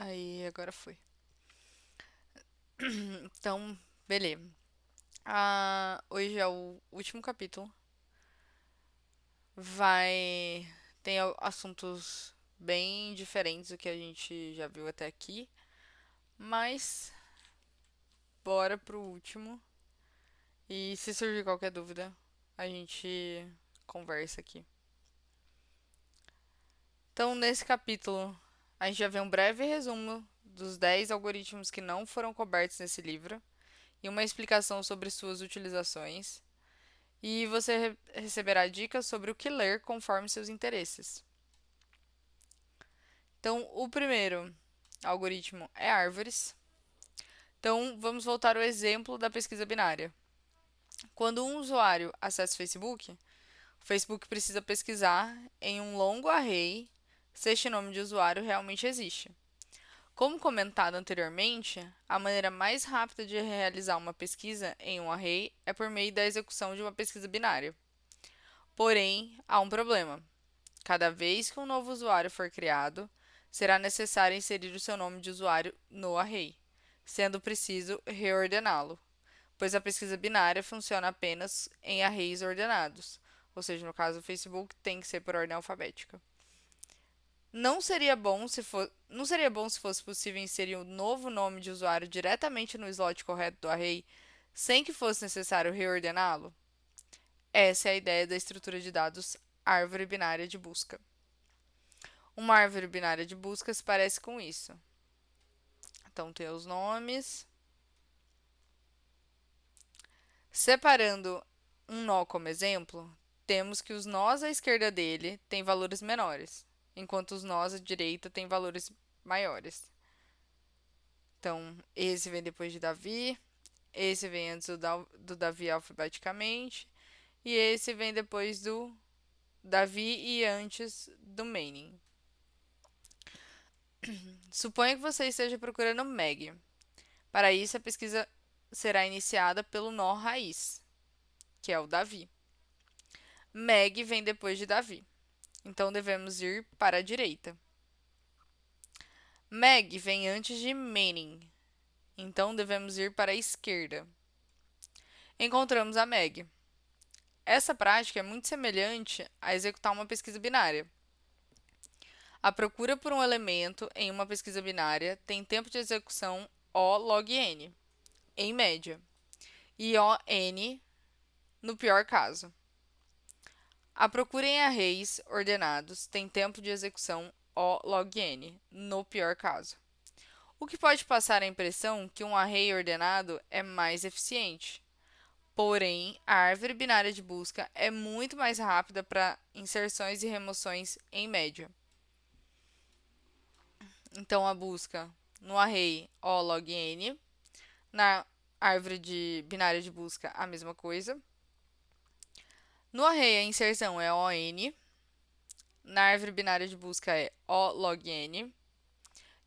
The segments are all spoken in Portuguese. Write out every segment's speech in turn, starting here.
Aí, agora foi. Então, beleza. Hoje é o último capítulo. Vai. Tem assuntos bem diferentes do que a gente já viu até aqui. Mas, bora pro último. E se surgir qualquer dúvida, a gente conversa aqui. Então, nesse capítulo, a gente já vê um breve resumo dos 10 algoritmos que não foram cobertos nesse livro e uma explicação sobre suas utilizações. E você receberá dicas sobre o que ler conforme seus interesses. Então, o primeiro algoritmo é árvores. Então, vamos voltar ao exemplo da pesquisa binária. Quando um usuário acessa o Facebook precisa pesquisar em um longo array se este nome de usuário realmente existe. Como comentado anteriormente, a maneira mais rápida de realizar uma pesquisa em um array é por meio da execução de uma pesquisa binária. Porém, há um problema. Cada vez que um novo usuário for criado, será necessário inserir o seu nome de usuário no array, sendo preciso reordená-lo, pois a pesquisa binária funciona apenas em arrays ordenados, ou seja, no caso do Facebook tem que ser por ordem alfabética. Não seria bom se fosse possível inserir um novo nome de usuário diretamente no slot correto do array, sem que fosse necessário reordená-lo? Essa é a ideia da estrutura de dados árvore binária de busca. Uma árvore binária de busca se parece com isso. Então, tem os nomes. Separando um nó como exemplo, temos que os nós à esquerda dele têm valores menores, enquanto os nós à direita têm valores maiores. Então, esse vem depois de Davi, esse vem antes do Davi alfabeticamente, e esse vem depois do Davi e antes do Manning. Suponha que você esteja procurando Meg. Para isso, a pesquisa será iniciada pelo nó raiz, que é o Davi. Meg vem depois de Davi, então devemos ir para a direita. Meg vem antes de Manning, então devemos ir para a esquerda. Encontramos a Meg. Essa prática é muito semelhante a executar uma pesquisa binária. A procura por um elemento em uma pesquisa binária tem tempo de execução O log n, em média, e O n no pior caso. A procura em arrays ordenados tem tempo de execução O log n, no pior caso. O que pode passar a impressão que um array ordenado é mais eficiente. Porém, a árvore binária de busca é muito mais rápida para inserções e remoções em média. Então, a busca no array O log n, na árvore binária de busca, a mesma coisa. No array, a inserção é ON, na árvore binária de busca é O log n,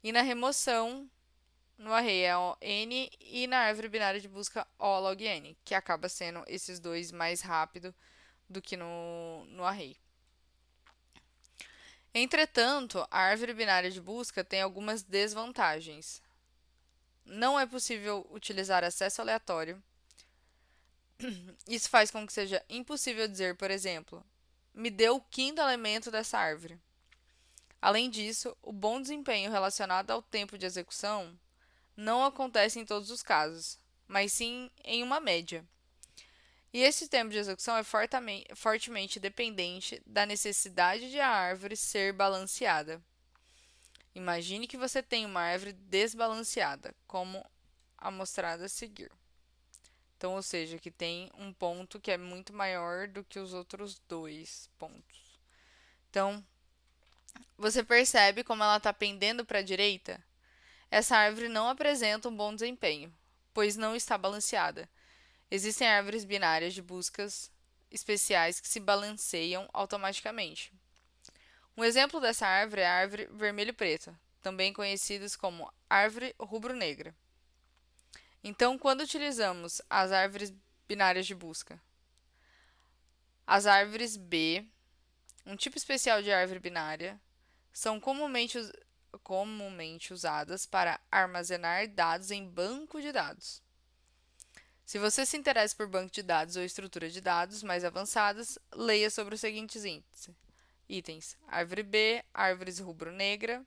e na remoção, no array é O n e na árvore binária de busca O log n, que acaba sendo esses dois mais rápido do que no array. Entretanto, a árvore binária de busca tem algumas desvantagens. Não é possível utilizar acesso aleatório. Isso faz com que seja impossível dizer, por exemplo, me dê o quinto elemento dessa árvore. Além disso, o bom desempenho relacionado ao tempo de execução não acontece em todos os casos, mas sim em uma média. E esse tempo de execução é fortemente dependente da necessidade de a árvore ser balanceada. Imagine que você tem uma árvore desbalanceada, como a mostrada a seguir. Então, ou seja, que tem um ponto que é muito maior do que os outros dois pontos. Então, você percebe como ela está pendendo para a direita? Essa árvore não apresenta um bom desempenho, pois não está balanceada. Existem árvores binárias de buscas especiais que se balanceiam automaticamente. Um exemplo dessa árvore é a árvore vermelho-preta, também conhecidas como árvore rubro-negra. Então, quando utilizamos as árvores binárias de busca, as árvores B, um tipo especial de árvore binária, são comumente comumente usadas para armazenar dados em banco de dados. Se você se interessa por banco de dados ou estrutura de dados mais avançadas, leia sobre os seguintes itens: árvore B, árvores rubro-negra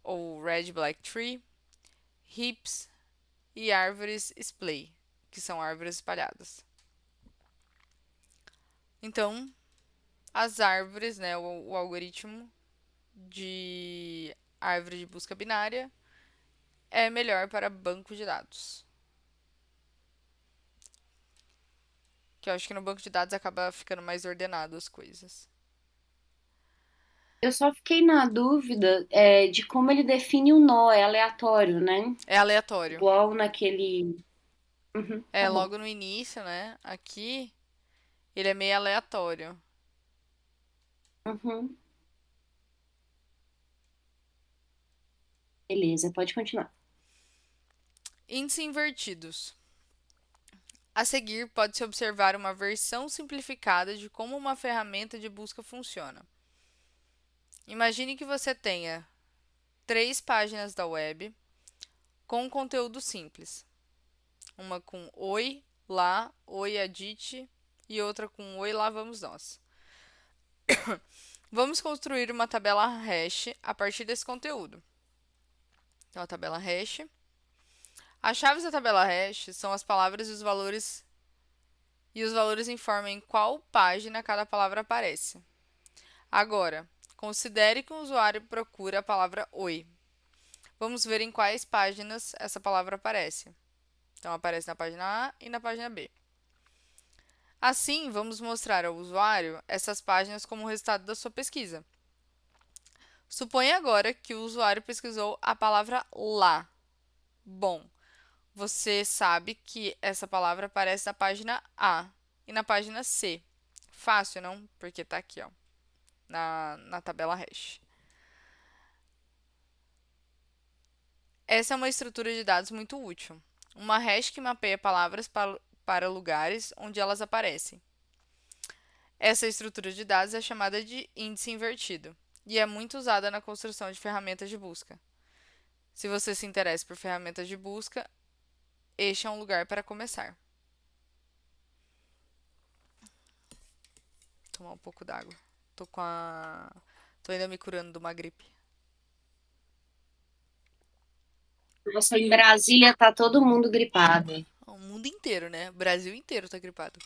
ou red black tree, heaps e árvores splay, que são árvores espalhadas. Então, as árvores, né, o algoritmo de árvore de busca binária é melhor para banco de dados. Que eu acho que no banco de dados acaba ficando mais ordenado as coisas. Eu só fiquei na dúvida de como ele define o nó, é aleatório, né? É aleatório. Igual naquele. Uhum, É tá bom. logo no início, né? Aqui ele é meio aleatório. Uhum, beleza, pode continuar. Índices invertidos. A seguir, pode-se observar uma versão simplificada de como uma ferramenta de busca funciona. Imagine que você tenha 3 páginas da web com conteúdo simples. Uma com Oi, lá, Oi, Adite e outra com Oi, lá vamos nós. Vamos construir uma tabela hash a partir desse conteúdo. Então, a tabela hash. As chaves da tabela hash são as palavras e os valores informam em qual página cada palavra aparece. Agora, considere que o usuário procura a palavra Oi. Vamos ver em quais páginas essa palavra aparece. Então, aparece na página A e na página B. Assim, vamos mostrar ao usuário essas páginas como resultado da sua pesquisa. Suponha agora que o usuário pesquisou a palavra lá. Bom, você sabe que essa palavra aparece na página A e na página C. Fácil, não? Porque está aqui, ó, na tabela hash. Essa é uma estrutura de dados muito útil. Uma hash que mapeia palavras para lugares onde elas aparecem. Essa estrutura de dados é chamada de índice invertido e é muito usada na construção de ferramentas de busca. Se você se interessa por ferramentas de busca, este é um lugar para começar. Vou tomar um pouco d'água. Tô com a. Tô ainda me curando de uma gripe. Nossa, em Brasília tá todo mundo gripado. O mundo inteiro, né? O Brasil inteiro tá gripado.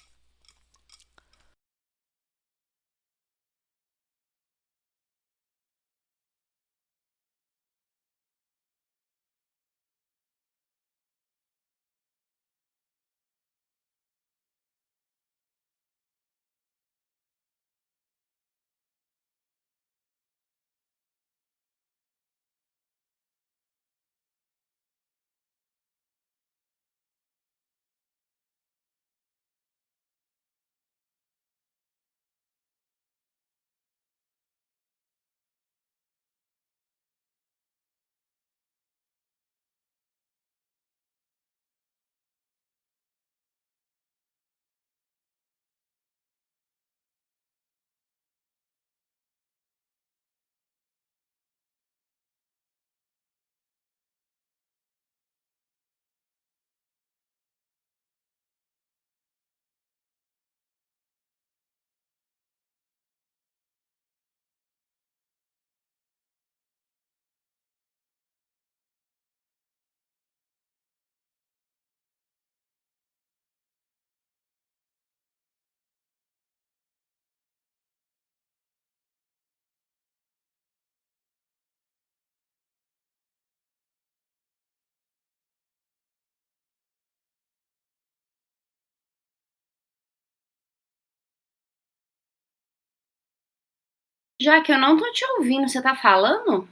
Já que eu não tô te ouvindo, você tá falando?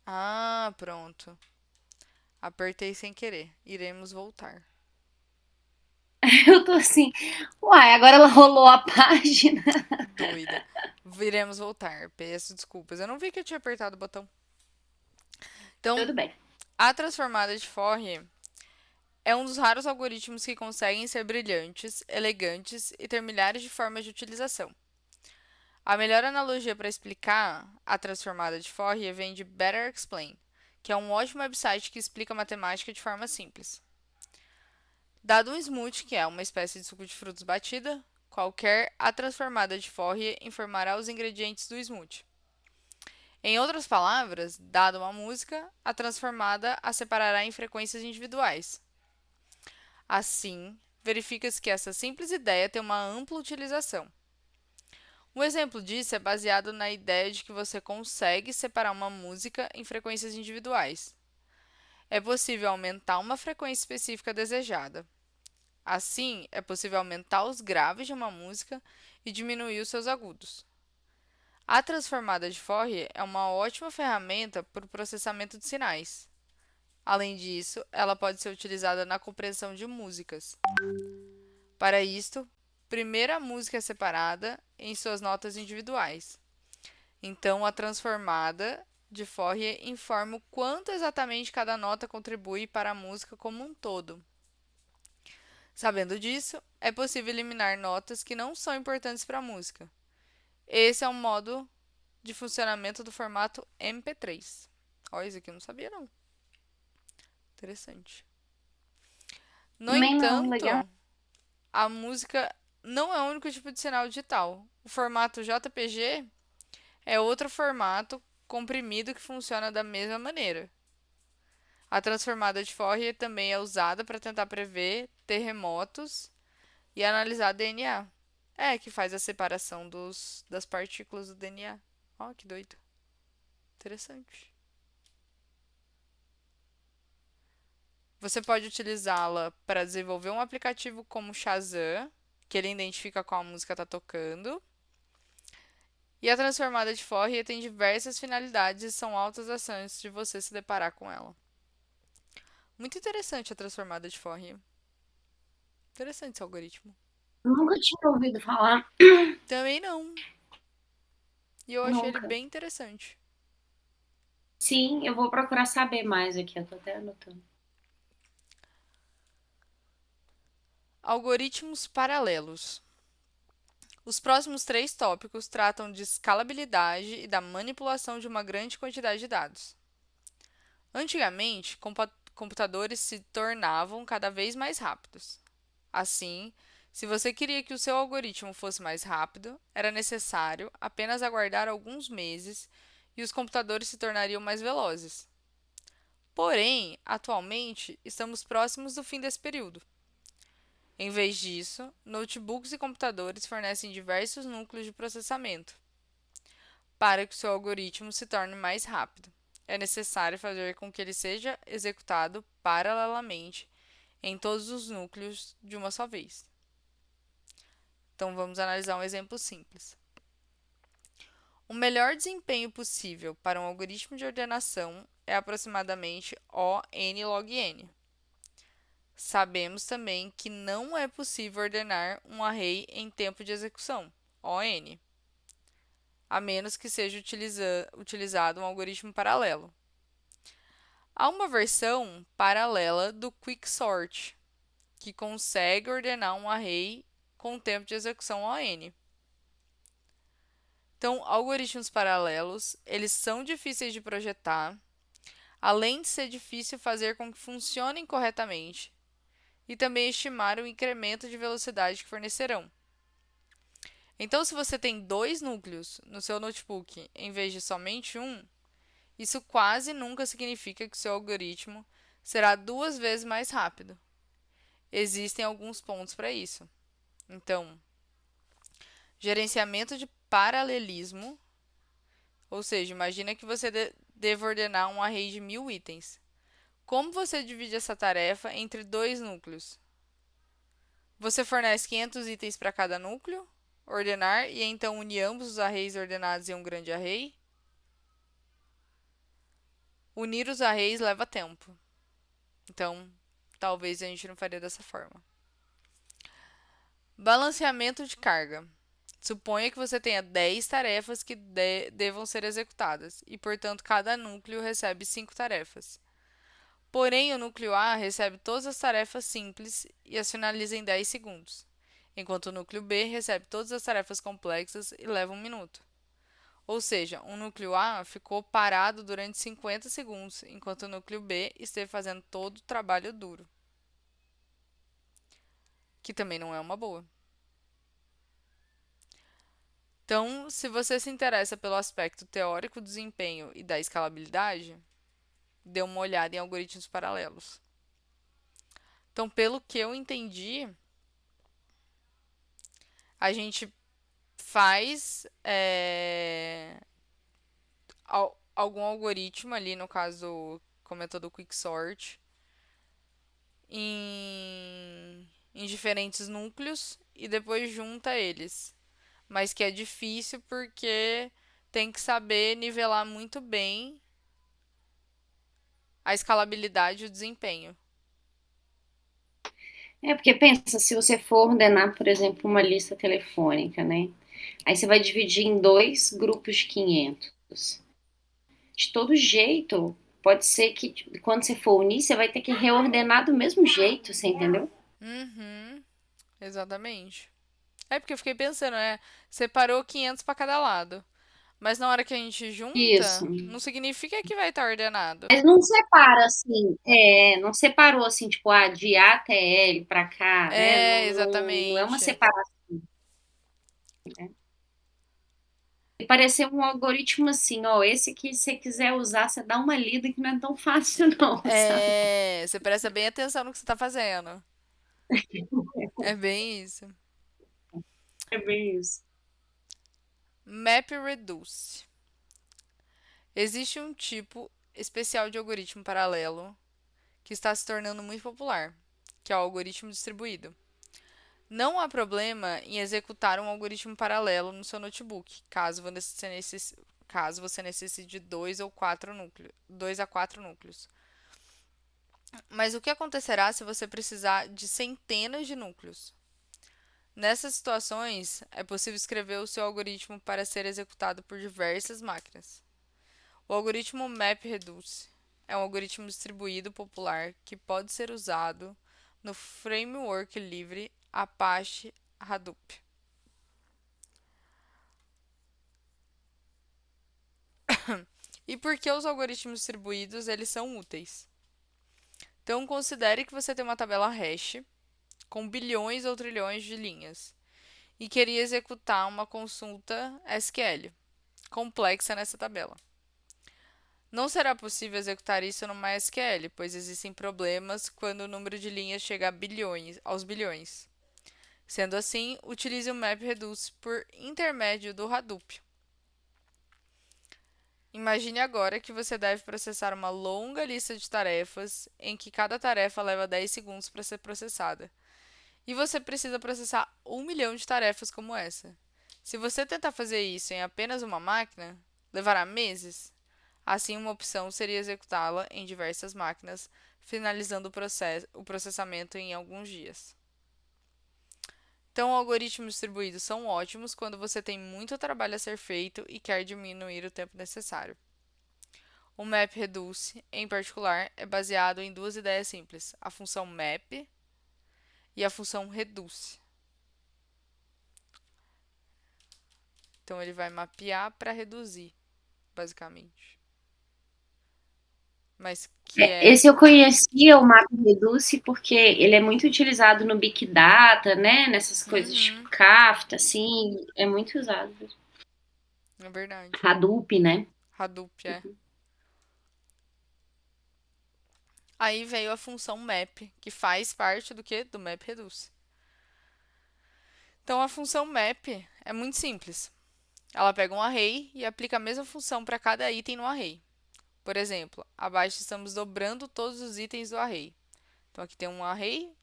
Ah, pronto. Apertei sem querer. Iremos voltar. Eu tô assim, uai, agora ela rolou a página. Doida. Viremos voltar. Peço desculpas. Eu não vi que eu tinha apertado o botão. Então, Tudo bem. a transformada de Fourier é um dos raros algoritmos que conseguem ser brilhantes, elegantes e ter milhares de formas de utilização. A melhor analogia para explicar a transformada de Fourier vem de Better Explain, que é um ótimo website que explica matemática de forma simples. Dado um smoothie, que é uma espécie de suco de frutos batida, qualquer a transformada de Fourier informará os ingredientes do smoothie. Em outras palavras, dada uma música, a transformada a separará em frequências individuais. Assim, verifica-se que essa simples ideia tem uma ampla utilização. Um exemplo disso é baseado na ideia de que você consegue separar uma música em frequências individuais. É possível aumentar uma frequência específica desejada. Assim, é possível aumentar os graves de uma música e diminuir os seus agudos. A transformada de Fourier é uma ótima ferramenta para o processamento de sinais. Além disso, ela pode ser utilizada na compreensão de músicas. Para isto, primeiro a música é separada em suas notas individuais. Então, a transformada de Fourier informa o quanto exatamente cada nota contribui para a música como um todo. Sabendo disso, é possível eliminar notas que não são importantes para a música. Esse é um modo de funcionamento do formato MP3. Olha, isso aqui eu não sabia não. Interessante. No Também não, legal. entanto, a música não é o único tipo de sinal digital. O formato JPG é outro formato comprimido que funciona da mesma maneira. A transformada de Fourier também é usada para tentar prever terremotos e analisar DNA. É, que faz a separação das partículas do DNA. Ó, que doido. Interessante. Você pode utilizá-la para desenvolver um aplicativo como Shazam, que ele identifica qual música está tocando. E a transformada de Fourier tem diversas finalidades e são altas as chances de você se deparar com ela. Muito interessante a transformada de Fourier. Interessante esse algoritmo. Nunca tinha ouvido falar. Também não. E eu achei ele Nunca. bem interessante. Sim, eu vou procurar saber mais aqui, eu tô até anotando. Algoritmos paralelos. Os próximos três tópicos tratam de escalabilidade e da manipulação de uma grande quantidade de dados. Antigamente, computadores se tornavam cada vez mais rápidos. Assim, se você queria que o seu algoritmo fosse mais rápido, era necessário apenas aguardar alguns meses e os computadores se tornariam mais velozes. Porém, atualmente, estamos próximos do fim desse período. Em vez disso, notebooks e computadores fornecem diversos núcleos de processamento. Para que o seu algoritmo se torne mais rápido, é necessário fazer com que ele seja executado paralelamente em todos os núcleos de uma só vez. Então, vamos analisar um exemplo simples. O melhor desempenho possível para um algoritmo de ordenação é aproximadamente O n log n. Sabemos também que não é possível ordenar um array em tempo de execução, ON, a menos que seja utilizado um algoritmo paralelo. Há uma versão paralela do Quicksort, que consegue ordenar um array com tempo de execução ON. Então, algoritmos paralelos, eles são difíceis de projetar, além de ser difícil fazer com que funcionem corretamente, e também estimar o incremento de velocidade que fornecerão. Então, se você tem dois núcleos no seu notebook em vez de somente um, isso quase nunca significa que seu algoritmo será duas vezes mais rápido. Existem alguns pontos para isso. Então, gerenciamento de paralelismo, ou seja, imagina que você deva ordenar um array de 1000 itens. Como você divide essa tarefa entre dois núcleos? Você fornece 500 itens para cada núcleo, ordenar e então unir ambos os arrays ordenados em um grande array? Unir os arrays leva tempo. Então, talvez a gente não faria dessa forma. Balanceamento de carga. Suponha que você tenha 10 tarefas que devam ser executadas e, portanto, cada núcleo recebe 5 tarefas. Porém, o núcleo A recebe todas as tarefas simples e as finaliza em 10 segundos, enquanto o núcleo B recebe todas as tarefas complexas e leva 1 minuto. Ou seja, o núcleo A ficou parado durante 50 segundos, enquanto o núcleo B esteve fazendo todo o trabalho duro, que também não é uma boa. Então, se você se interessa pelo aspecto teórico do desempenho e da escalabilidade, dê uma olhada em algoritmos paralelos. Então, pelo que eu entendi, a gente faz algum algoritmo ali, no caso, com o método Quicksort, em diferentes núcleos e depois junta eles. Mas que é difícil porque tem que saber nivelar muito bem a escalabilidade e o desempenho. Porque pensa, se você for ordenar, por exemplo, uma lista telefônica, né? Aí você vai dividir em dois grupos de 500. De todo jeito, pode ser que quando você for unir, você vai ter que reordenar do mesmo jeito, você entendeu? Uhum, exatamente. É porque eu fiquei pensando, separou 500 para cada lado. Mas na hora que a gente Isso. junta, não significa que vai estar ordenado. Mas não separa assim, não separou assim, tipo, de A até L pra cá, né? Não, É, não é uma exatamente. separação. Né? E parecer um algoritmo assim, ó, esse que você quiser usar, você dá uma lida que não é tão fácil, não, sabe? É, você presta bem atenção no que você está fazendo. É bem isso. É bem isso. MapReduce. Existe um tipo especial de algoritmo paralelo que está se tornando muito popular, que é o algoritmo distribuído. Não há problema em executar um algoritmo paralelo no seu notebook, caso você necessite de 2 a 4 núcleos. Mas o que acontecerá se você precisar de centenas de núcleos? Nessas situações, é possível escrever o seu algoritmo para ser executado por diversas máquinas. O algoritmo MapReduce é um algoritmo distribuído popular que pode ser usado no framework livre Apache Hadoop. E por que os algoritmos distribuídos eles são úteis? Então, considere que você tem uma tabela hash com bilhões ou trilhões de linhas e queria executar uma consulta SQL complexa nessa tabela. Não será possível executar isso no MySQL, pois existem problemas quando o número de linhas chega aos bilhões. Sendo assim, utilize o MapReduce por intermédio do Hadoop. Imagine agora que você deve processar uma longa lista de tarefas em que cada tarefa leva 10 segundos para ser processada. E você precisa processar 1 milhão de tarefas como essa. Se você tentar fazer isso em apenas uma máquina, levará meses. Assim, uma opção seria executá-la em diversas máquinas, finalizando o processamento em alguns dias. Então, algoritmos distribuídos são ótimos quando você tem muito trabalho a ser feito e quer diminuir o tempo necessário. O MapReduce, em particular, é baseado em duas ideias simples: a função map e a função reduce. Então, ele vai mapear para reduzir, basicamente. Mas que é. Esse eu conhecia, o MapReduce, porque ele é muito utilizado no Big Data, né? Nessas coisas tipo Uhum, Kafka, assim, é muito usado. é verdade. Hadoop, né? Hadoop é. Aí veio a função map, que faz parte do que? Do MapReduce. Então, a função map é muito simples. Ela pega um array e aplica a mesma função para cada item no array. Por exemplo, abaixo estamos dobrando todos os itens do array. Então, aqui tem um array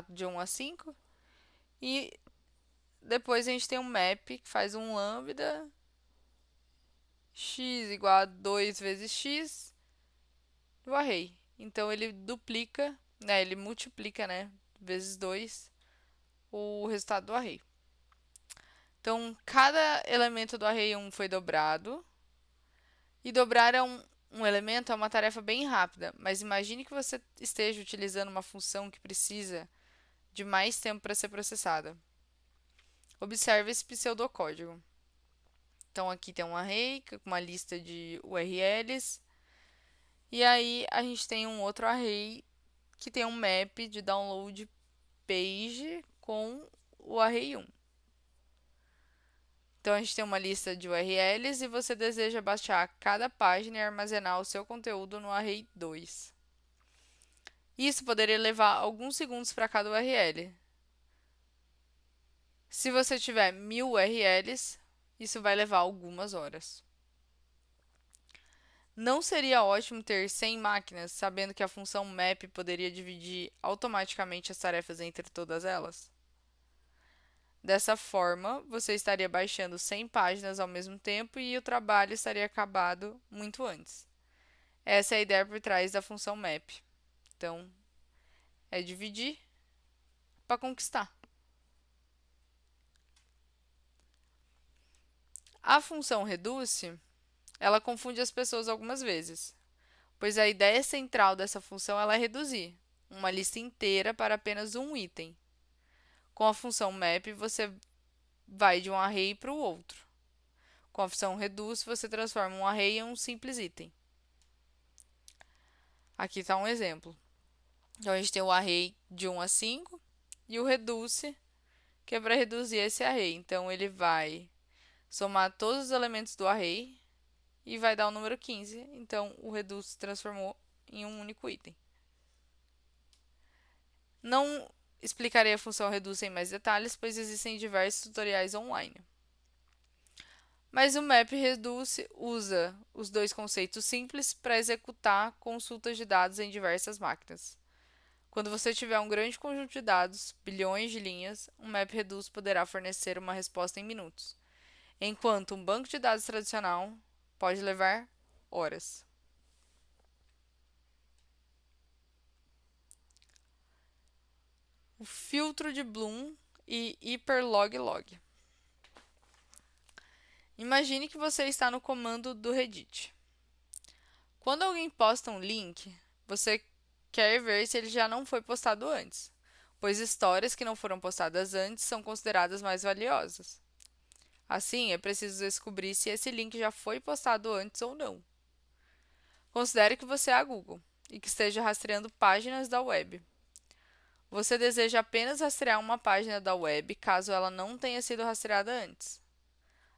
de 1 a 5 e depois a gente tem um map que faz um lambda x igual a 2 vezes x do array. Então, ele duplica, ele multiplica, vezes 2 o resultado do array. Então, cada elemento do array 1 foi dobrado. E dobrar um elemento é uma tarefa bem rápida, mas imagine que você esteja utilizando uma função que precisa de mais tempo para ser processada. Observe esse pseudocódigo. Então aqui tem um array com uma lista de URLs e aí a gente tem um outro array que tem um map de download page com o array 1. Então a gente tem uma lista de URLs e você deseja baixar cada página e armazenar o seu conteúdo no array 2. Isso poderia levar alguns segundos para cada URL. Se você tiver 1000 URLs, isso vai levar algumas horas. Não seria ótimo ter 100 máquinas, sabendo que a função map poderia dividir automaticamente as tarefas entre todas elas? Dessa forma, você estaria baixando 100 páginas ao mesmo tempo e o trabalho estaria acabado muito antes. Essa é a ideia por trás da função map. Então, é dividir para conquistar. A função reduce, ela confunde as pessoas algumas vezes, pois a ideia central dessa função ela é reduzir uma lista inteira para apenas um item. Com a função map, você vai de um array para o outro. Com a função reduce, você transforma um array em um simples item. Aqui está um exemplo. Então, a gente tem o array de 1 a 5 e o reduce, que é para reduzir esse array. Então, ele vai somar todos os elementos do array e vai dar o número 15. Então, o reduce se transformou em um único item. Não explicarei a função reduce em mais detalhes, pois existem diversos tutoriais online. Mas o MapReduce usa os dois conceitos simples para executar consultas de dados em diversas máquinas. Quando você tiver um grande conjunto de dados, bilhões de linhas, um MapReduce poderá fornecer uma resposta em minutos, enquanto um banco de dados tradicional pode levar horas. O filtro de Bloom e hyperloglog. Imagine que você está no comando do Reddit. Quando alguém posta um link, você quer ver se ele já não foi postado antes, pois histórias que não foram postadas antes são consideradas mais valiosas. Assim, é preciso descobrir se esse link já foi postado antes ou não. Considere que você é a Google e que esteja rastreando páginas da web. Você deseja apenas rastrear uma página da web caso ela não tenha sido rastreada antes.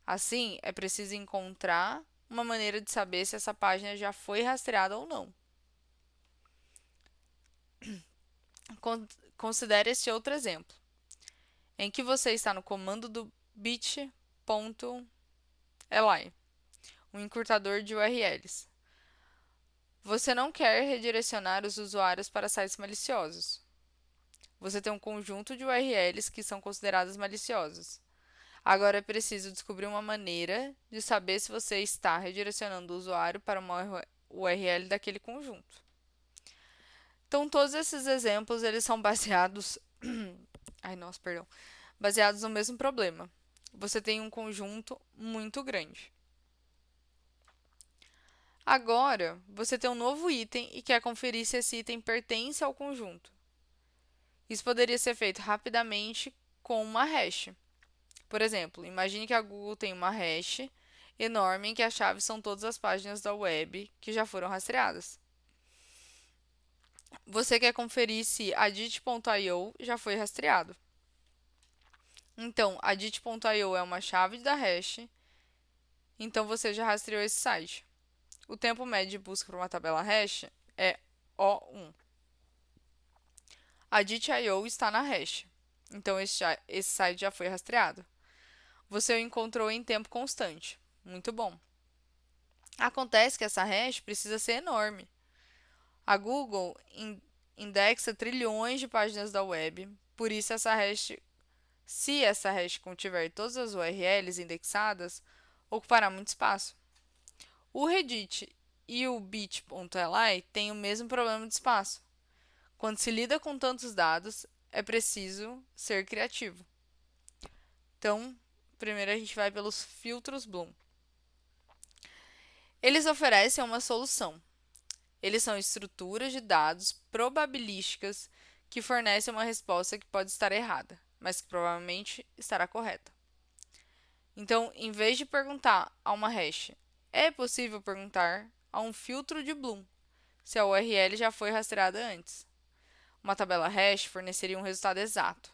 Assim, é preciso encontrar uma maneira de saber se essa página já foi rastreada ou não. Considere este outro exemplo, em que você está no comando do bit.ly, um encurtador de URLs. Você não quer redirecionar os usuários para sites maliciosos. Você tem um conjunto de URLs que são consideradas maliciosas. Agora é preciso descobrir uma maneira de saber se você está redirecionando o usuário para uma URL daquele conjunto. Então, todos esses exemplos eles são baseados baseados no mesmo problema. Você tem um conjunto muito grande. Agora, você tem um novo item e quer conferir se esse item pertence ao conjunto. Isso poderia ser feito rapidamente com uma hash. Por exemplo, imagine que a Google tem uma hash enorme em que as chaves são todas as páginas da web que já foram rastreadas. Você quer conferir se a dit.io já foi rastreado. Então, a dit.io é uma chave da hash, então você já rastreou esse site. O tempo médio de busca para uma tabela hash é O1. A dit.io está na hash, então esse site já foi rastreado. Você o encontrou em tempo constante. Muito bom. Acontece que essa hash precisa ser enorme. A Google indexa trilhões de páginas da web, por isso se essa hash contiver todas as URLs indexadas, ocupará muito espaço. O Reddit e o bit.ly têm o mesmo problema de espaço. Quando se lida com tantos dados, é preciso ser criativo. Então, primeiro a gente vai pelos filtros Bloom. Eles oferecem uma solução. Eles são estruturas de dados probabilísticas que fornecem uma resposta que pode estar errada, mas que provavelmente estará correta. Então, em vez de perguntar a uma hash, é possível perguntar a um filtro de Bloom, se a URL já foi rastreada antes. Uma tabela hash forneceria um resultado exato,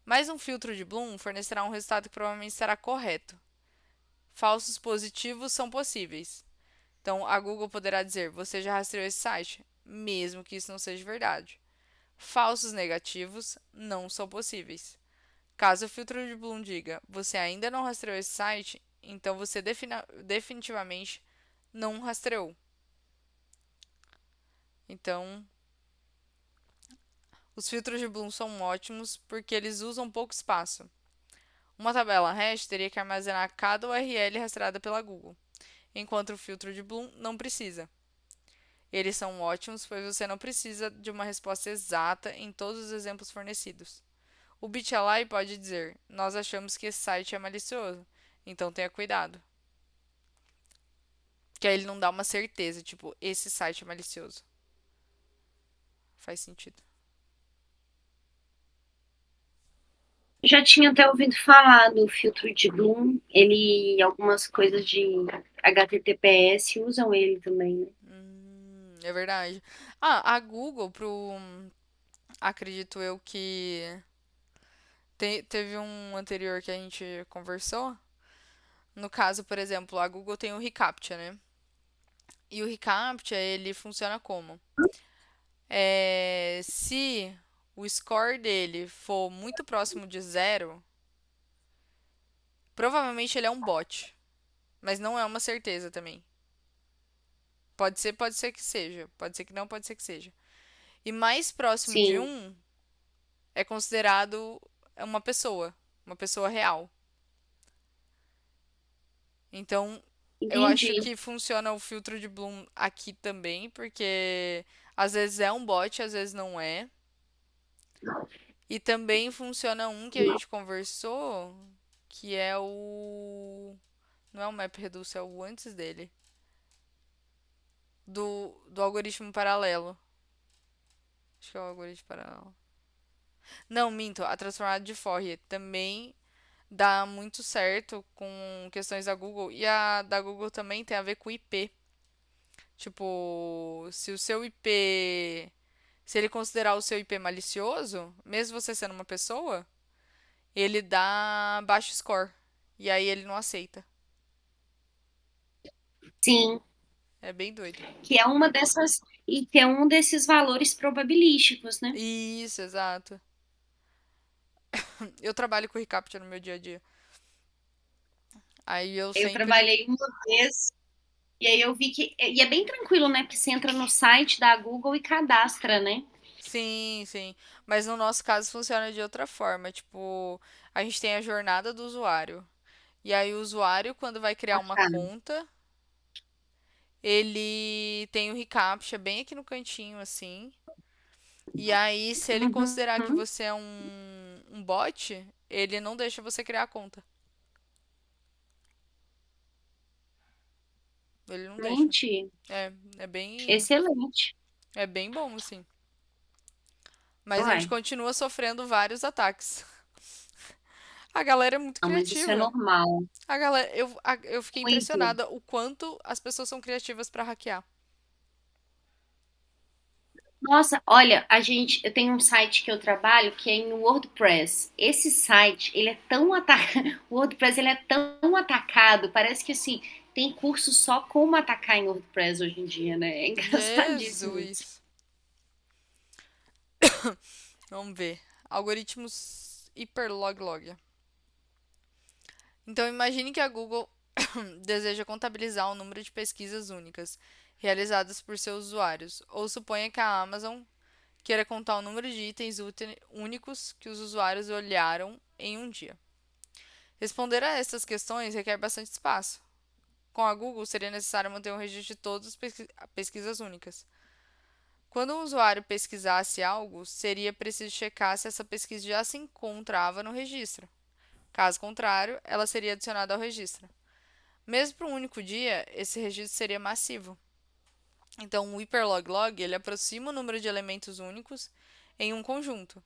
mas um filtro de Bloom fornecerá um resultado que provavelmente será correto. Falsos positivos são possíveis. Então, a Google poderá dizer: você já rastreou esse site, mesmo que isso não seja verdade. Falsos negativos não são possíveis. Caso o filtro de Bloom diga: você ainda não rastreou esse site, então você definitivamente não rastreou. Então, os filtros de Bloom são ótimos porque eles usam pouco espaço. Uma tabela hash teria que armazenar cada URL rastreada pela Google, enquanto o filtro de Bloom não precisa. Eles são ótimos, pois você não precisa de uma resposta exata em todos os exemplos fornecidos. O BitAli pode dizer: nós achamos que esse site é malicioso, então tenha cuidado. Que aí ele não dá uma certeza, tipo, esse site é malicioso. Faz sentido. Já tinha até ouvido falar do filtro de Bloom. Ele, algumas coisas de HTTPS usam ele também, né? É verdade. Ah, a Google, acredito eu que teve um anterior que a gente conversou. No caso, por exemplo, a Google tem o reCAPTCHA, né? E o reCAPTCHA, ele funciona como? Se o score dele for muito próximo de zero, provavelmente ele é um bot. Mas não é uma certeza também. Pode ser que seja. Pode ser que não, pode ser que seja. E mais próximo de Sim, um é considerado uma pessoa real. Então, eu acho entendi. que funciona o filtro de Bloom aqui também, porque às vezes é um bot, às vezes não é. E também funciona um que a gente conversou, que é o. Não é o MapReduce, é o antes dele. Do algoritmo paralelo. Acho que é o algoritmo paralelo. Não, minto, a transformada de Fourier também dá muito certo com questões da Google. E a da Google também tem a ver com IP. Tipo, se o seu IP. Se ele considerar o seu IP malicioso, mesmo você sendo uma pessoa, ele dá baixo score. E aí ele não aceita. Sim, É bem doido. que é uma dessas e que é um desses valores probabilísticos, né? Isso, exato. Eu trabalho com reCAPTCHA no meu dia a dia. Aí eu Eu sempre. trabalhei uma vez e aí eu vi que e é bem tranquilo, né? Porque você entra no site da Google e cadastra, né? Sim, sim. Mas no nosso caso funciona de outra forma. Tipo, a gente tem a jornada do usuário. E aí o usuário, quando vai criar uma Tá. conta, ele tem o reCAPTCHA bem aqui no cantinho, assim. E aí, se ele considerar que Uhum. você é um bot, ele não deixa você criar a conta. Ele não deixa. Excelente, É, é bem, excelente. é bem bom, assim. Mas a gente Uai, continua sofrendo vários ataques. A galera é muito não, mas isso é criativa. normal. Eu fiquei Muito. impressionada o quanto as pessoas são criativas pra hackear. Nossa, olha, eu tenho um site que eu trabalho que é em WordPress. Esse site, ele é tão atacado, o WordPress ele é tão atacado, parece que assim, tem curso só como atacar em WordPress hoje em dia, né? É engraçadíssimo isso. Jesus. Vamos ver. Algoritmos hiperloglog. Então imagine que a Google deseja contabilizar o número de pesquisas únicas realizadas por seus usuários, ou suponha que a Amazon queira contar o número de itens únicos que os usuários olharam em um dia. Responder a essas questões requer bastante espaço. Com a Google, seria necessário manter um registro de todas as pesquisas únicas. Quando um usuário pesquisasse algo, seria preciso checar se essa pesquisa já se encontrava no registro. Caso contrário, ela seria adicionada ao registro. Mesmo para um único dia, esse registro seria massivo. Então, o hyperloglog ele aproxima o número de elementos únicos em um conjunto.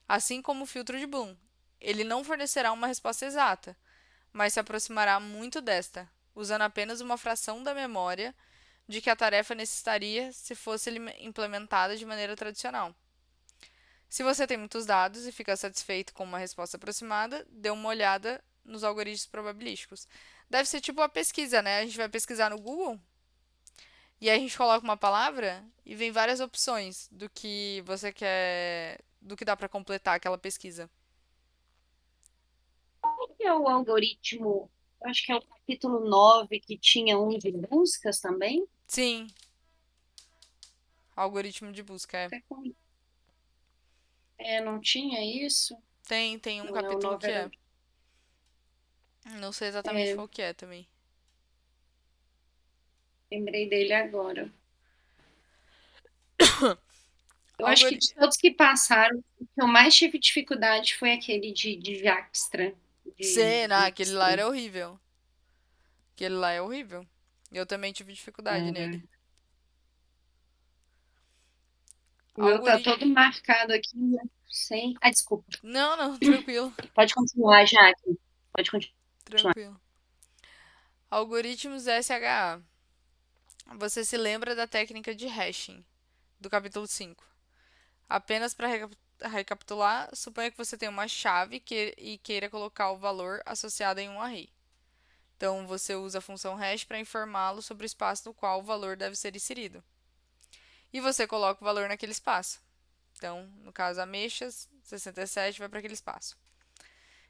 assim como o filtro de Bloom. Ele não fornecerá uma resposta exata, mas se aproximará muito desta, usando apenas uma fração da memória de que a tarefa necessitaria se fosse implementada de maneira tradicional. Se você tem muitos dados e fica satisfeito com uma resposta aproximada, dê uma olhada nos algoritmos probabilísticos. Deve ser tipo a pesquisa, né? A gente vai pesquisar no Google e aí a gente coloca uma palavra e vem várias opções do que você quer, do que dá para completar aquela pesquisa. Que é o algoritmo, eu acho que é o capítulo 9 que tinha um de buscas também. Sim, algoritmo de busca é. Até não tinha isso. Tem um Não é o capítulo 9 que era. é. Não sei exatamente É, qual que é também. lembrei dele agora. Eu acho que Algori... de todos que passaram, o que eu mais tive dificuldade foi aquele de Dijkstra, Cena, de aquele lá Dijkstra. era horrível. Aquele lá é horrível. Eu também tive dificuldade Era. nele. O meu tá Algori... todo marcado aqui, né? Sem. Ah, desculpa. Não, não, tranquilo. Pode continuar, Jaque. Pode continuar. Tranquilo. Algoritmos SHA. Você se lembra da técnica de hashing, do capítulo 5? Apenas para recapitular, suponha que você tem uma chave e queira colocar o valor associado em um array. Então, você usa a função hash para informá-lo sobre o espaço no qual o valor deve ser inserido. E você coloca o valor naquele espaço. Então, no caso, ameixas, 67 vai para aquele espaço.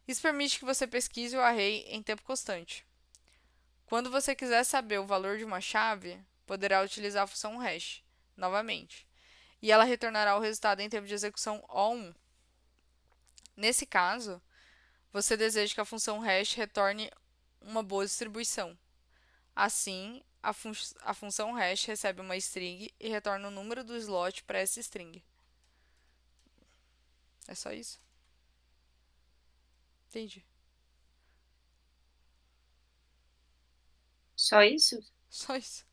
Isso permite que você pesquise o array em tempo constante. Quando você quiser saber o valor de uma chave, poderá utilizar a função hash, novamente, e ela retornará o resultado em tempo de execução O1. Nesse caso, você deseja que a função hash retorne uma boa distribuição. Assim, a função hash recebe uma string e retorna o número do slot para essa string. É só isso? Entendi. Só isso? Só isso.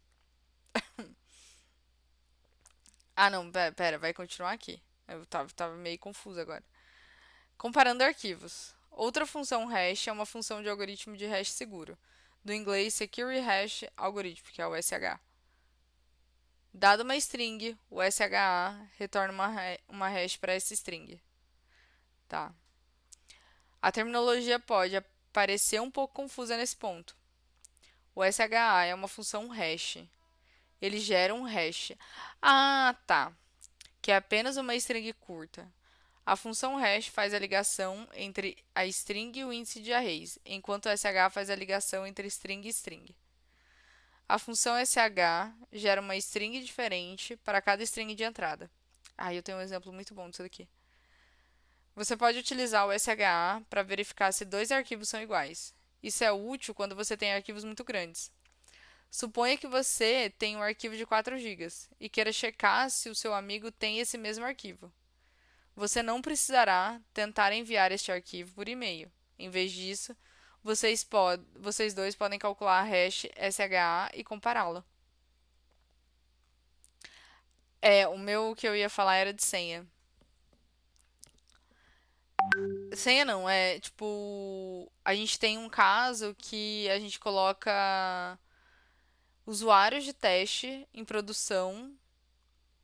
Ah, não, pera, vai continuar aqui. Eu tava meio confuso agora. Comparando arquivos. Outra função hash é uma função de algoritmo de hash seguro, do inglês Secure Hash Algorithm, que é o SH. Dada uma string, o SHA retorna uma hash para essa string. Tá. A terminologia pode parecer um pouco confusa nesse ponto. O SHA é uma função hash. Ele gera um hash. Ah, tá. Que é apenas uma string curta. A função hash faz a ligação entre a string e o índice de arrays, enquanto o sh faz a ligação entre string e string. A função sh gera uma string diferente para cada string de entrada. Ah, eu tenho um exemplo muito bom disso daqui. Você pode utilizar o SHA para verificar se dois arquivos são iguais. Isso é útil quando você tem arquivos muito grandes. Suponha que você tem um arquivo de 4 gigas e queira checar se o seu amigo tem esse mesmo arquivo. Você não precisará tentar enviar este arquivo por e-mail. Em vez disso, vocês dois podem calcular a hash SHA e compará-la. O meu que eu ia falar era de senha. Senha não, é tipo. A gente tem um caso que a gente coloca usuários de teste em produção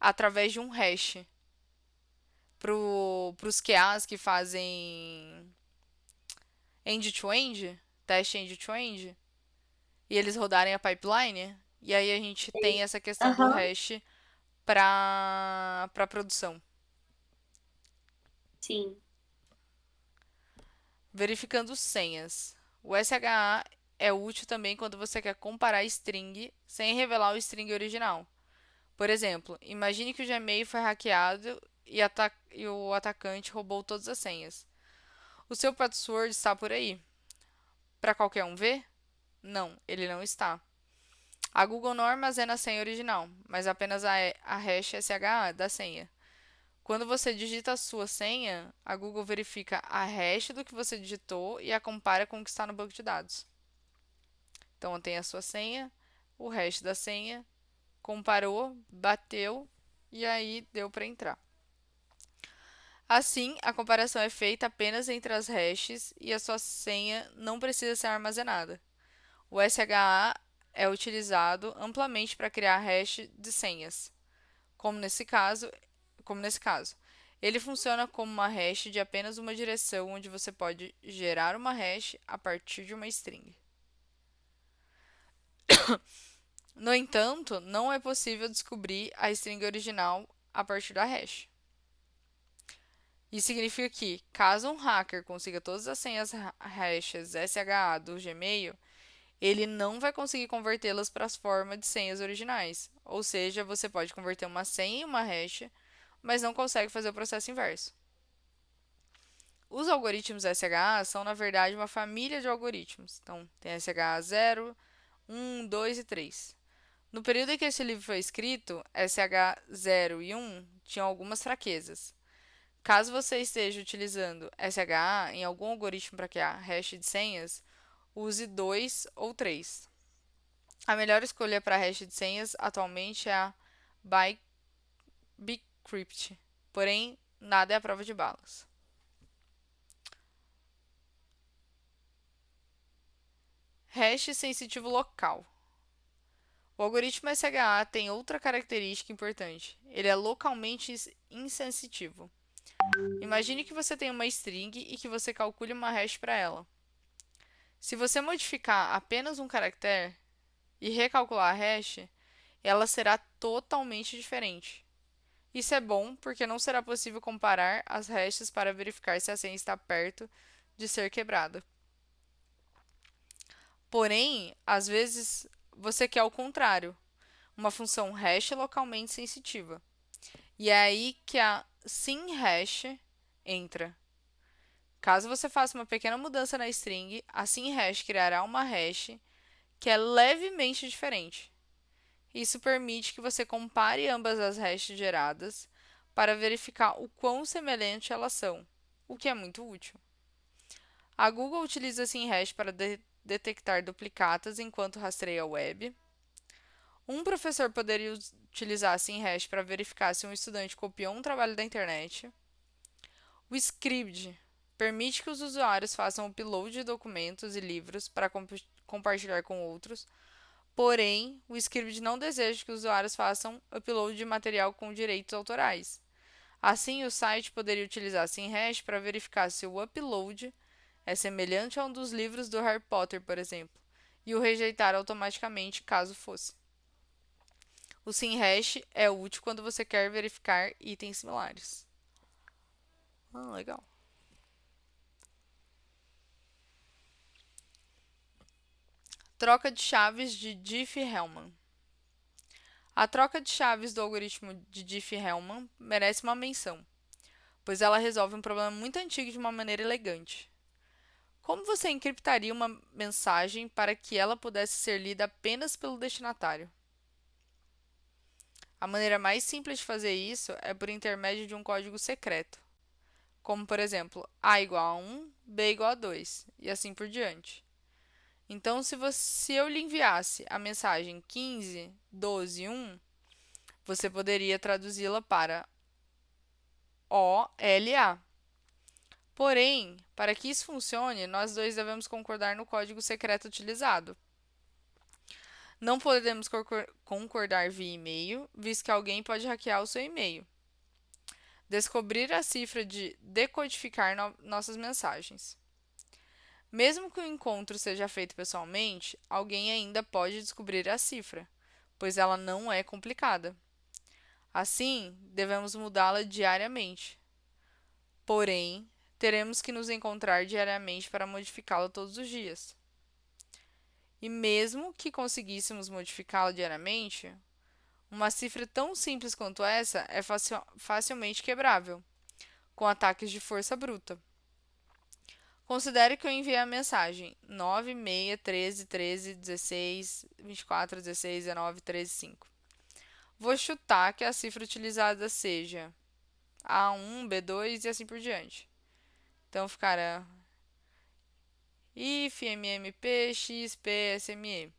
através de um hash. Para os QAs que fazem end-to-end, teste end-to-end, e eles rodarem a pipeline, e aí a gente tem essa questão do Aham, hash para produção. sim. Verificando senhas. O SHA é útil também quando você quer comparar string sem revelar o string original. Por exemplo, imagine que o Gmail foi hackeado e o atacante roubou todas as senhas. O seu password está por aí. Para qualquer um ver? Não, ele não está. A Google não armazena a senha original, mas apenas a hash SHA da senha. Quando você digita a sua senha, a Google verifica a hash do que você digitou e a compara com o que está no banco de dados. Então, tem a sua senha, o hash da senha, comparou, bateu e aí deu para entrar. Assim, a comparação é feita apenas entre as hashes e a sua senha não precisa ser armazenada. O SHA é utilizado amplamente para criar hash de senhas, como nesse caso, como nesse caso. Ele funciona como uma hash de apenas uma direção, onde você pode gerar uma hash a partir de uma string. No entanto, não é possível descobrir a string original a partir da hash. Isso significa que, caso um hacker consiga todas as senhas hashes SHA do Gmail, ele não vai conseguir convertê-las para as formas de senhas originais. Ou seja, você pode converter uma senha em uma hash, mas não consegue fazer o processo inverso. Os algoritmos SHA são, na verdade, uma família de algoritmos. Então, tem SHA 0, 1, 2 e 3. No período em que esse livro foi escrito, SH 0 e 1 tinham algumas fraquezas. Caso você esteja utilizando SHA em algum algoritmo para criar hash de senhas, use 2 ou 3. A melhor escolha para hash de senhas atualmente é a Bcrypt, porém nada é a prova de balas. Hash sensitivo local. O algoritmo SHA tem outra característica importante. Ele é localmente insensitivo. Imagine que você tem uma string e que você calcule uma hash para ela. Se você modificar apenas um caractere e recalcular a hash, ela será totalmente diferente. Isso é bom porque não será possível comparar as hashes para verificar se a senha está perto de ser quebrada. Porém, às vezes você quer o contrário, uma função hash localmente sensitiva. E é aí que a SymHash entra. Caso você faça uma pequena mudança na string, a SymHash criará uma hash que é levemente diferente. Isso permite que você compare ambas as hashes geradas para verificar o quão semelhantes elas são, o que é muito útil. A Google utiliza SymHash para detectar duplicatas enquanto rastreia a web. Um professor poderia utilizar a SymHash para verificar se um estudante copiou um trabalho da internet. O Scribd permite que os usuários façam upload de documentos e livros para compartilhar com outros. Porém, o Scribd não deseja que os usuários façam upload de material com direitos autorais. Assim, o site poderia utilizar SymHash para verificar se o upload é semelhante a um dos livros do Harry Potter, por exemplo, e o rejeitar automaticamente caso fosse. O SymHash é útil quando você quer verificar itens similares. Legal. Troca de chaves de Diffie-Hellman. A troca de chaves do algoritmo de Diffie-Hellman merece uma menção, pois ela resolve um problema muito antigo de uma maneira elegante. Como você encriptaria uma mensagem para que ela pudesse ser lida apenas pelo destinatário? A maneira mais simples de fazer isso é por intermédio de um código secreto, como por exemplo A igual a 1, B igual a 2 e assim por diante. Então, se eu lhe enviasse a mensagem 15, 12, 1, você poderia traduzi-la para OLA. Porém, para que isso funcione, nós dois devemos concordar no código secreto utilizado. Não podemos concordar via e-mail, visto que alguém pode hackear o seu e-mail. Descobrir a cifra de decodificar nossas mensagens. Mesmo que o encontro seja feito pessoalmente, alguém ainda pode descobrir a cifra, pois ela não é complicada. Assim, devemos mudá-la diariamente. Porém, teremos que nos encontrar diariamente para modificá-la todos os dias. E mesmo que conseguíssemos modificá-la diariamente, uma cifra tão simples quanto essa é facilmente quebrável, com ataques de força bruta. Considere que eu enviei a mensagem 9, 6, 13, 13, 16, 24, 16, 19, 13, 5. Vou chutar que a cifra utilizada seja A1, B2 e assim por diante. Então ficará if, mmp, xp, sme.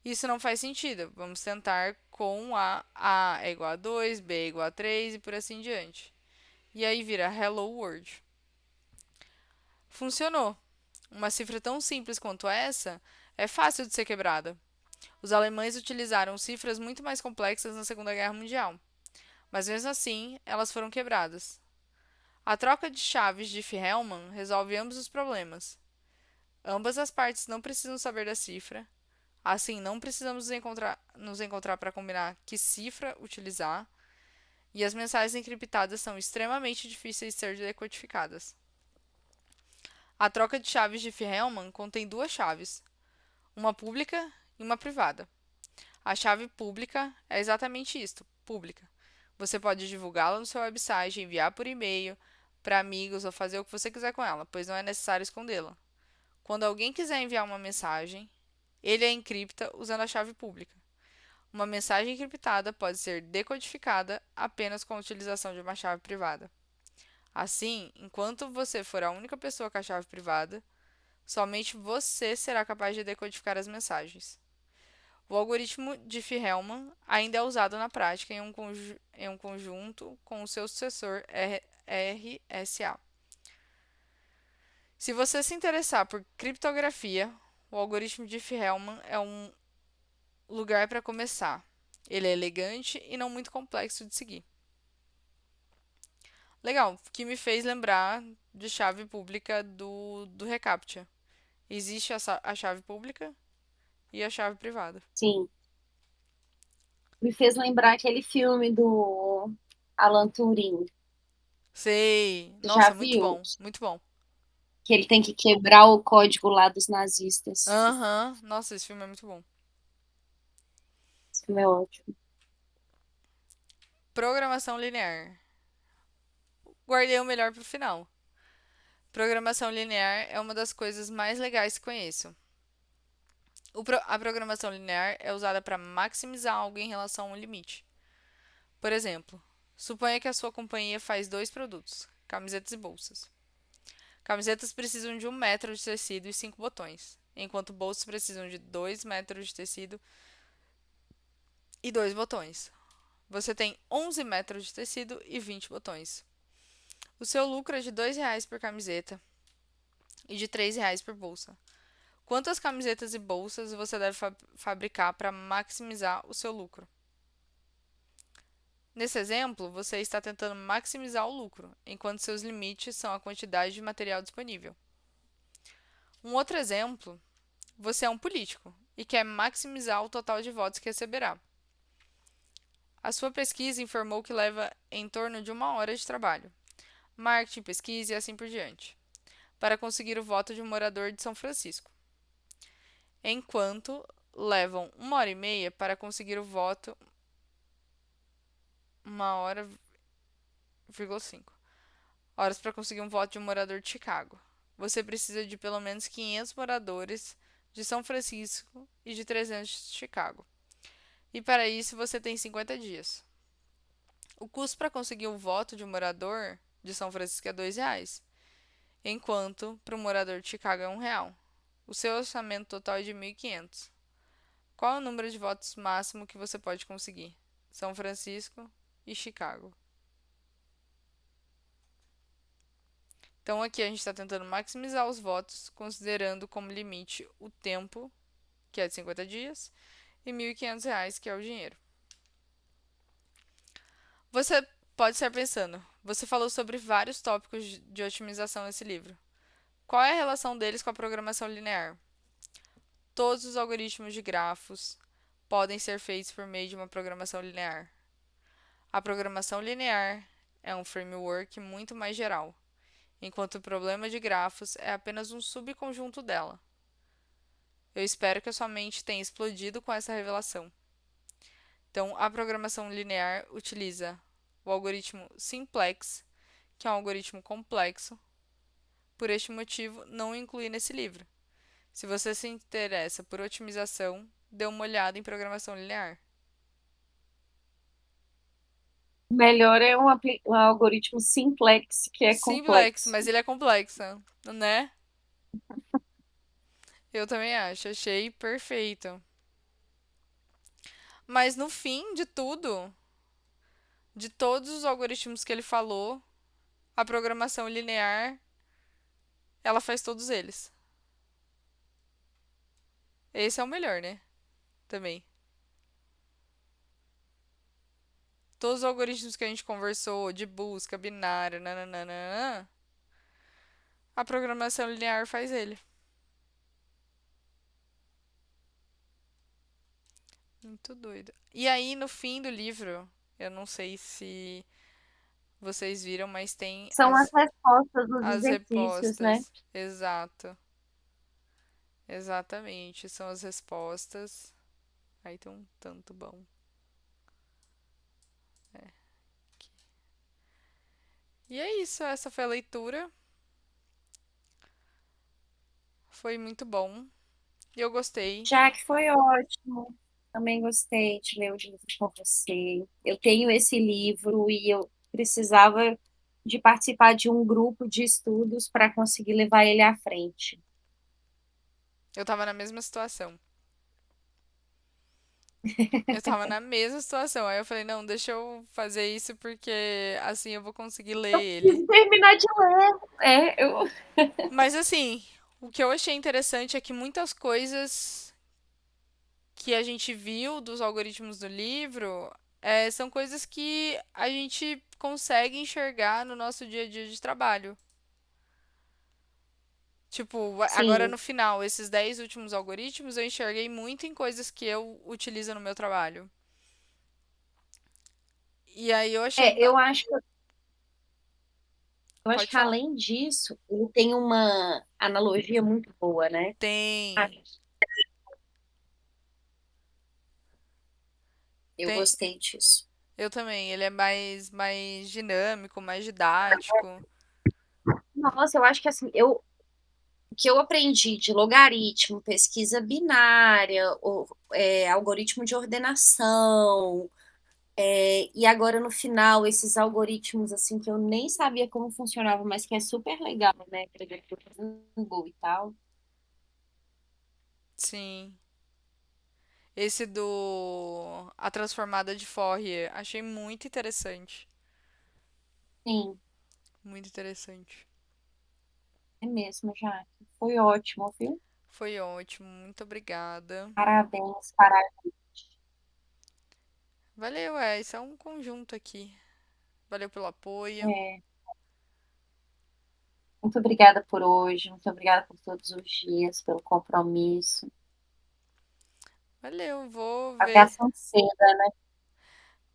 Isso não faz sentido. Vamos tentar com A é igual a 2, B é igual a 3 e por assim diante. e aí vira Hello World. Funcionou. Uma cifra tão simples quanto essa é fácil de ser quebrada. Os alemães utilizaram cifras muito mais complexas na Segunda Guerra Mundial, mas mesmo assim elas foram quebradas. A troca de chaves Diffie-Hellman resolve ambos os problemas. Ambas as partes não precisam saber da cifra, assim não precisamos nos encontrar para combinar que cifra utilizar, e as mensagens encriptadas são extremamente difíceis de ser decodificadas. A troca de chaves Diffie-Hellman contém duas chaves, uma pública e uma privada. A chave pública é exatamente isto, pública. Você pode divulgá-la no seu website, enviar por e-mail para amigos ou fazer o que você quiser com ela, pois não é necessário escondê-la. Quando alguém quiser enviar uma mensagem, ele a encripta usando a chave pública. Uma mensagem encriptada pode ser decodificada apenas com a utilização de uma chave privada. Assim, enquanto você for a única pessoa com a chave privada, somente você será capaz de decodificar as mensagens. O algoritmo Diffie-Hellman ainda é usado na prática em um conjunto com o seu sucessor RSA. Se você se interessar por criptografia, o algoritmo Diffie-Hellman é um lugar para começar. Ele é elegante e não muito complexo de seguir. Legal, que me fez lembrar de chave pública do reCAPTCHA. Existe a chave pública e a chave privada. Sim. Me fez lembrar aquele filme do Alan Turing. Sei. Você já Nossa, muito viu? bom, muito bom. Que ele tem que quebrar o código lá dos nazistas. Aham. Nossa, esse filme é muito bom. Esse filme é ótimo. Programação linear. Guardei o melhor para o final. Programação linear é uma das coisas mais legais que conheço. A programação linear é usada para maximizar algo em relação a um limite. Por exemplo, suponha que a sua companhia faz dois produtos, camisetas e bolsas. Camisetas precisam de 1 metro de tecido e 5 botões, enquanto bolsas precisam de 2 metros de tecido e 2 botões. Você tem 11 metros de tecido e 20 botões. O seu lucro é de R$ 2 por camiseta e de R$ 3 por bolsa. Quantas camisetas e bolsas você deve fabricar para maximizar o seu lucro? Nesse exemplo, você está tentando maximizar o lucro, enquanto seus limites são a quantidade de material disponível. Um outro exemplo, você é um político e quer maximizar o total de votos que receberá. A sua pesquisa informou que leva em torno de 1 hora de trabalho, marketing, pesquisa e assim por diante, para conseguir o voto de um morador de São Francisco, enquanto levam 1 hora e meia para conseguir o voto 1 hora, 5 horas para conseguir um voto de um morador de Chicago. Você precisa de pelo menos 500 moradores de São Francisco e de 300 de Chicago. E para isso você tem 50 dias. O custo para conseguir o voto de um morador de São Francisco é R$ 2, enquanto para um morador de Chicago é R$ 1. O seu orçamento total é de 1.500. Qual é o número de votos máximo que você pode conseguir? São Francisco e Chicago. Então aqui a gente está tentando maximizar os votos, considerando como limite o tempo, que é de 50 dias, e R$ 1.500, que é o dinheiro. Você pode estar pensando, você falou sobre vários tópicos de otimização nesse livro. Qual é a relação deles com a programação linear? Todos os algoritmos de grafos podem ser feitos por meio de uma programação linear. A programação linear é um framework muito mais geral, enquanto o problema de grafos é apenas um subconjunto dela. Eu espero que a sua mente tenha explodido com essa revelação. Então, a programação linear utiliza o algoritmo simplex, que é um algoritmo complexo. Por este motivo, não o incluí nesse livro. Se você se interessa por otimização, dê uma olhada em programação linear. O melhor é um algoritmo simplex, que é Simplex, complexo. mas ele é complexo, né? Eu também acho, achei perfeito. Mas no fim de tudo, de todos os algoritmos que ele falou, A programação linear, ela faz todos eles. Esse é o melhor, né? Também. Todos os algoritmos que a gente conversou, de busca, binário, nananana, a programação linear faz ele. Muito doido. E aí, no fim do livro, eu não sei se vocês viram, mas tem São as respostas dos as exercícios, né? respostas. Exato. Exatamente. São as respostas. Aí tem um tanto bom. E é isso. Essa foi a leitura. Foi muito bom. Eu gostei. Já que foi ótimo. Também gostei de ler o livro com você. Eu tenho esse livro e eu precisava de participar de um grupo de estudos para conseguir levar ele à frente. Eu tava na mesma situação. Eu tava na mesma situação. Aí eu falei, não, deixa eu fazer isso porque assim eu vou conseguir ler Eu ele. preciso terminar de ler. Eu. Mas assim, o que eu achei interessante é que muitas coisas que a gente viu dos algoritmos do livro são coisas que a gente consegue enxergar no nosso dia a dia de trabalho. Tipo, agora Sim. no final, esses 10 últimos algoritmos eu enxerguei muito em coisas que eu utilizo no meu trabalho. E aí eu achei. É, eu acho Pode que falar. além disso, ele tem uma analogia muito boa, né? Ah, Tem. eu Tem. gostei disso. Eu também. Ele é mais dinâmico, mais didático. Nossa, eu acho que assim, o que eu aprendi de logaritmo, pesquisa binária, algoritmo de ordenação, e agora no final, esses algoritmos assim que eu nem sabia como funcionava, mas que é super legal, né? Por exemplo, Google e tal. Sim. Esse do A Transformada de Fourier, achei muito interessante. Sim, Muito interessante. é mesmo, já. Foi ótimo, viu? Foi ótimo, muito obrigada. Parabéns, parabéns. Valeu, isso é um conjunto aqui. Valeu pelo apoio. É, muito obrigada por hoje, muito obrigada por todos os dias, pelo compromisso. Valeu, Até a tão cedo.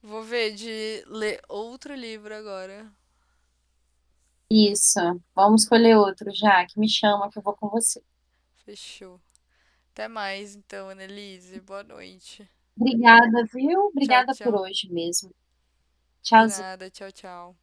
vou ver de ler outro livro agora. Isso. Vamos escolher outro já, que me chama que eu vou com você. Fechou. Até mais então, Annelise. Boa noite. Obrigada, viu? Tchau, Obrigada por tchau. hoje mesmo. De Tchauzinho. nada, tchau, tchau.